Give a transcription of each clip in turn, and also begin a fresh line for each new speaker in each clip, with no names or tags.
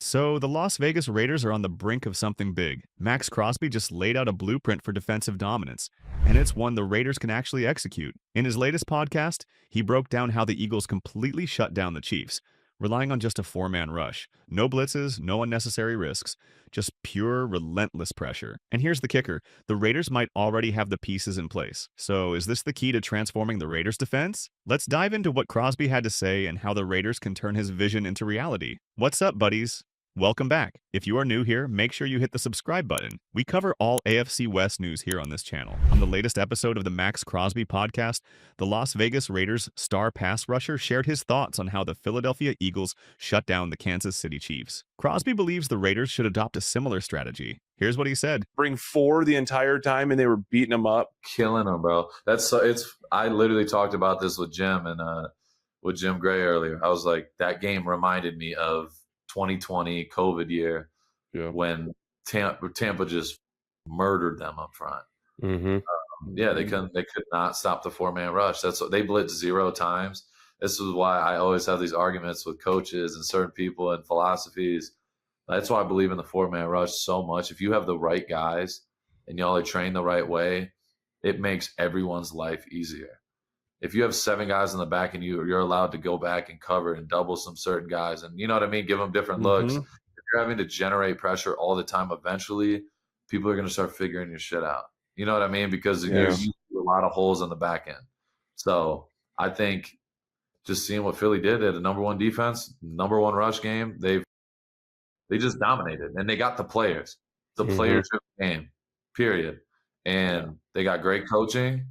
So the Las Vegas Raiders are on the brink of something big. Maxx Crosby just laid out a blueprint for defensive dominance, and it's one the Raiders can actually execute. In his latest podcast, he broke down how the Eagles completely shut down the Chiefs, relying on just a four-man rush. No blitzes, no unnecessary risks, just pure, relentless pressure. And here's the kicker. The Raiders might already have the pieces in place. So is this the key to transforming the Raiders' defense? Let's dive into what Crosby had to say and how the Raiders can turn his vision into reality. What's up, buddies? Welcome back. If you are new here, make sure you hit the subscribe button. We cover all AFC West news here on this channel. On the latest episode of the Maxx Crosby podcast, the Las Vegas Raiders star pass rusher shared his thoughts on how the Philadelphia Eagles shut down the Kansas City Chiefs. Crosby believes the Raiders should adopt a similar strategy. Here's what he said.
Bring four the entire time, and they were beating them up.
Killing them, bro. I literally talked about this with Jim and with Jim Gray earlier. I was like, that game reminded me of 2020 COVID year when Tampa just murdered them up front. They could not stop the four-man rush. That's what they blitzed 0 times. This is why I always have these arguments with coaches and certain people and philosophies. That's why I believe in the four-man rush so much. If you have the right guys and y'all are trained the right way, it makes everyone's life easier. If you have 7 guys in the back and you're allowed to go back and cover and double some certain guys and, you know what I mean, give them different looks. If you're having to generate pressure all the time, eventually people are going to start figuring your shit out. You know what I mean? Because there's a lot of holes in the back end. So I think just seeing what Philly did, they had the number 1 defense, number 1 rush game. They just dominated, and they got the players. The players game, period. And they got great coaching.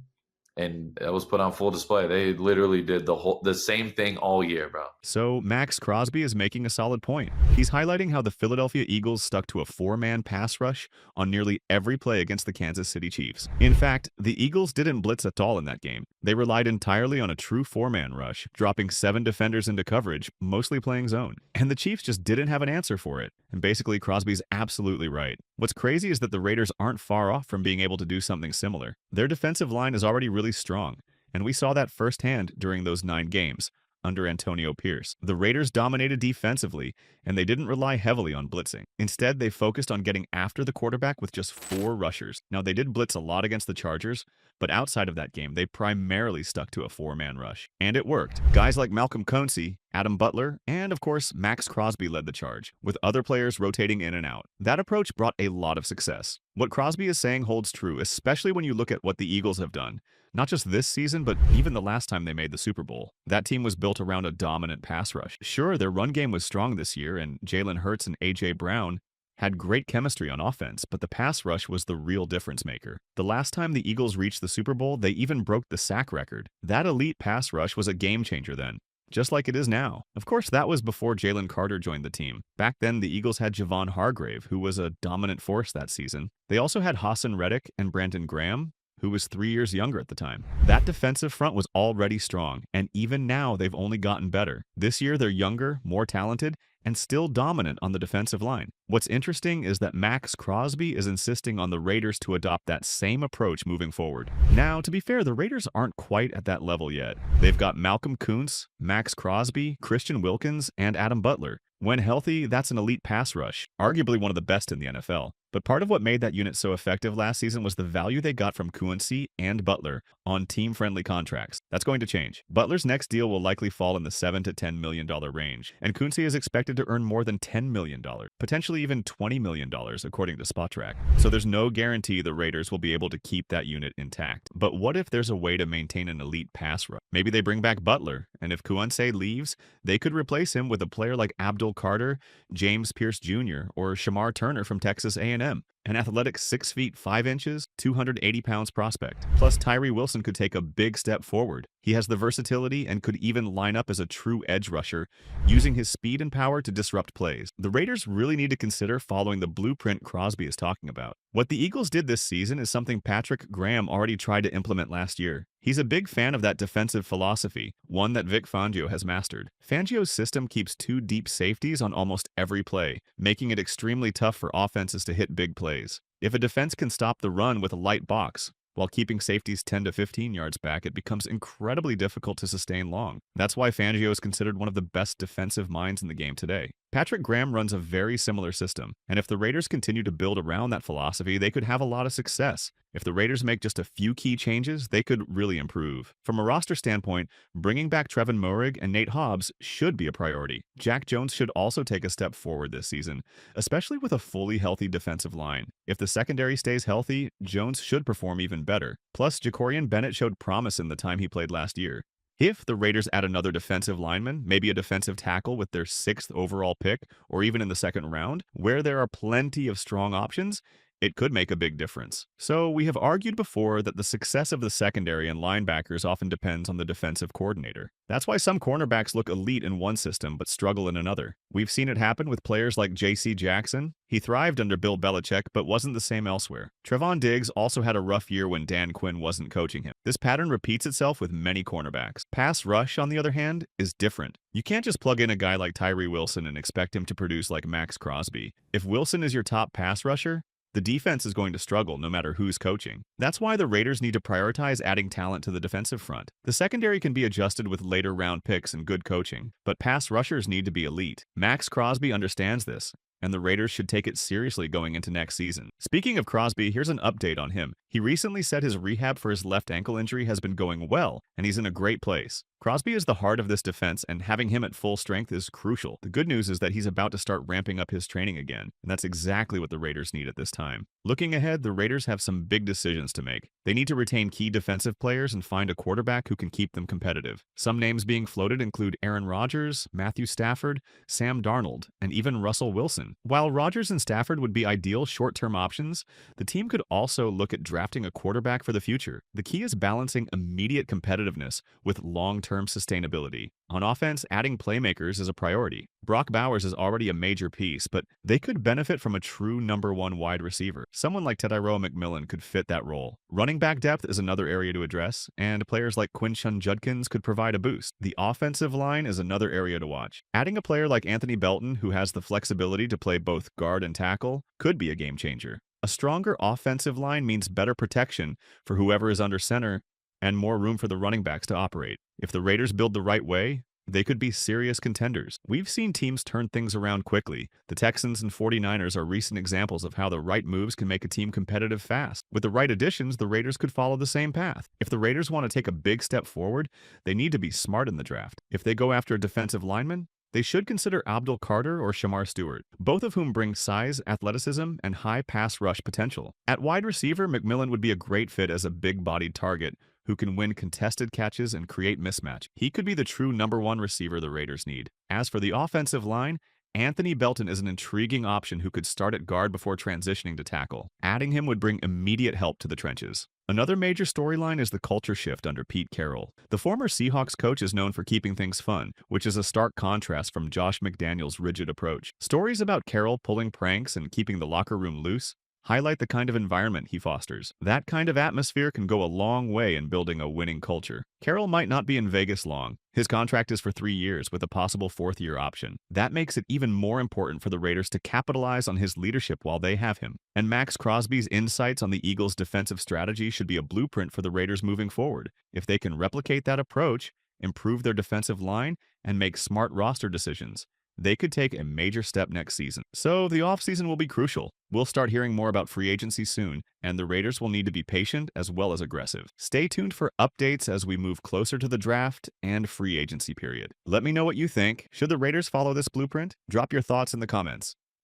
And it was put on full display. They literally did the same thing all year, bro.
So Maxx Crosby is making a solid point. He's highlighting how the Philadelphia Eagles stuck to a 4-man pass rush on nearly every play against the Kansas City Chiefs. In fact, the Eagles didn't blitz at all in that game. They relied entirely on a true 4-man rush, dropping 7 defenders into coverage, mostly playing zone. And the Chiefs just didn't have an answer for it. And basically, Crosby's absolutely right. What's crazy is that the Raiders aren't far off from being able to do something similar. Their defensive line is already really strong, and we saw that firsthand during those 9 games under Antonio Pierce. The Raiders dominated defensively, and they didn't rely heavily on blitzing. Instead, they focused on getting after the quarterback with just 4 rushers. Now, they did blitz a lot against the Chargers, but outside of that game, they primarily stuck to a 4-man rush. And it worked. Guys like Malcolm Koonce, Adam Butler, and of course, Maxx Crosby led the charge, with other players rotating in and out. That approach brought a lot of success. What Crosby is saying holds true, especially when you look at what the Eagles have done. Not just this season, but even the last time they made the Super Bowl. That team was built around a dominant pass rush. Sure, their run game was strong this year, and Jalen Hurts and A.J. Brown had great chemistry on offense, but the pass rush was the real difference maker. The last time the Eagles reached the Super Bowl, they even broke the sack record. That elite pass rush was a game changer then, just like it is now. Of course, that was before Jalen Carter joined the team. Back then, the Eagles had Javon Hargrave, who was a dominant force that season. They also had Hassan Reddick and Brandon Graham, who was 3 years younger at the time. That defensive front was already strong, and even now they've only gotten better. This year they're younger, more talented, and still dominant on the defensive line. What's interesting is that Maxx Crosby is insisting on the Raiders to adopt that same approach moving forward. Now, to be fair, the Raiders aren't quite at that level yet. They've got Malcolm Koonce, Maxx Crosby, Christian Wilkins, and Adam Butler. When healthy, that's an elite pass rush, arguably one of the best in the NFL. But part of what made that unit so effective last season was the value they got from Koonce and Butler on team-friendly contracts. That's going to change. Butler's next deal will likely fall in the $7 to $10 million range, and Koonce is expected to earn more than $10 million, potentially even $20 million, according to SpotTrack. So there's no guarantee the Raiders will be able to keep that unit intact. But what if there's a way to maintain an elite pass rush? Maybe they bring back Butler, and if Koonce leaves, they could replace him with a player like Abdul Carter, James Pierce Jr., or Shamar Turner from Texas A&M. An athletic 6 feet 5 inches, 280 pounds prospect. Plus, Tyree Wilson could take a big step forward. He has the versatility and could even line up as a true edge rusher, using his speed and power to disrupt plays. The Raiders really need to consider following the blueprint Crosby is talking about. What the Eagles did this season is something Patrick Graham already tried to implement last year. He's a big fan of that defensive philosophy, one that Vic Fangio has mastered. Fangio's system keeps 2 deep safeties on almost every play, making it extremely tough for offenses to hit big plays. If a defense can stop the run with a light box, While keeping safeties 10 to 15 yards back, it becomes incredibly difficult to sustain long. That's why Fangio is considered one of the best defensive minds in the game today. Patrick Graham runs a very similar system, and if the Raiders continue to build around that philosophy, they could have a lot of success. If the Raiders make just a few key changes, they could really improve. From a roster standpoint, bringing back Trevin Moehrig and Nate Hobbs should be a priority. Jack Jones should also take a step forward this season, especially with a fully healthy defensive line. If the secondary stays healthy, Jones should perform even better. Plus, Jacorian Bennett showed promise in the time he played last year. If the Raiders add another defensive lineman, maybe a defensive tackle with their 6th overall pick, or even in the 2nd round, where there are plenty of strong options, it could make a big difference. So we have argued before that the success of the secondary and linebackers often depends on the defensive coordinator. That's why some cornerbacks look elite in one system but struggle in another. We've seen it happen with players like J.C. Jackson. He thrived under Bill Belichick but wasn't the same elsewhere. Trevon Diggs also had a rough year when Dan Quinn wasn't coaching him. This pattern repeats itself with many cornerbacks. Pass rush, on the other hand, is different. You can't just plug in a guy like Tyree Wilson and expect him to produce like Maxx Crosby. If Wilson is your top pass rusher, the defense is going to struggle no matter who's coaching. That's why the Raiders need to prioritize adding talent to the defensive front. The secondary can be adjusted with later round picks and good coaching, but pass rushers need to be elite. Maxx Crosby understands this, and the Raiders should take it seriously going into next season. Speaking of Crosby, here's an update on him. He recently said his rehab for his left ankle injury has been going well, and he's in a great place. Crosby is the heart of this defense, and having him at full strength is crucial. The good news is that he's about to start ramping up his training again, and that's exactly what the Raiders need at this time. Looking ahead, the Raiders have some big decisions to make. They need to retain key defensive players and find a quarterback who can keep them competitive. Some names being floated include Aaron Rodgers, Matthew Stafford, Sam Darnold, and even Russell Wilson. While Rodgers and Stafford would be ideal short-term options, the team could also look at drafting a quarterback for the future. The key is balancing immediate competitiveness with long-term sustainability. On offense, adding playmakers is a priority. Brock Bowers is already a major piece, but they could benefit from a true number 1 wide receiver. Someone like Tyree McMillan could fit that role. Running back depth is another area to address, and players like Quinshon Judkins could provide a boost. The offensive line is another area to watch. Adding a player like Anthony Belton, who has the flexibility to play both guard and tackle, could be a game changer. A stronger offensive line means better protection for whoever is under center and more room for the running backs to operate. If the Raiders build the right way, they could be serious contenders. We've seen teams turn things around quickly. The Texans and 49ers are recent examples of how the right moves can make a team competitive fast. With the right additions, the Raiders could follow the same path. If the Raiders want to take a big step forward, they need to be smart in the draft. If they go after a defensive lineman, they should consider Abdul Carter or Shamar Stewart, both of whom bring size, athleticism, and high pass rush potential. At wide receiver, McMillan would be a great fit as a big-bodied target who can win contested catches and create mismatch. He could be the true number 1 receiver the Raiders need. As for the offensive line, Anthony Belton is an intriguing option who could start at guard before transitioning to tackle. Adding him would bring immediate help to the trenches. Another major storyline is the culture shift under Pete Carroll. The former Seahawks coach is known for keeping things fun, which is a stark contrast from Josh McDaniels' rigid approach. Stories about Carroll pulling pranks and keeping the locker room loose highlight the kind of environment he fosters. That kind of atmosphere can go a long way in building a winning culture. Carroll might not be in Vegas long. His contract is for 3 years with a possible 4th-year option. That makes it even more important for the Raiders to capitalize on his leadership while they have him. And Maxx Crosby's insights on the Eagles' defensive strategy should be a blueprint for the Raiders moving forward. If they can replicate that approach, improve their defensive line, and make smart roster decisions, they could take a major step next season. So the offseason will be crucial. We'll start hearing more about free agency soon, and the Raiders will need to be patient as well as aggressive. Stay tuned for updates as we move closer to the draft and free agency period. Let me know what you think. Should the Raiders follow this blueprint? Drop your thoughts in the comments.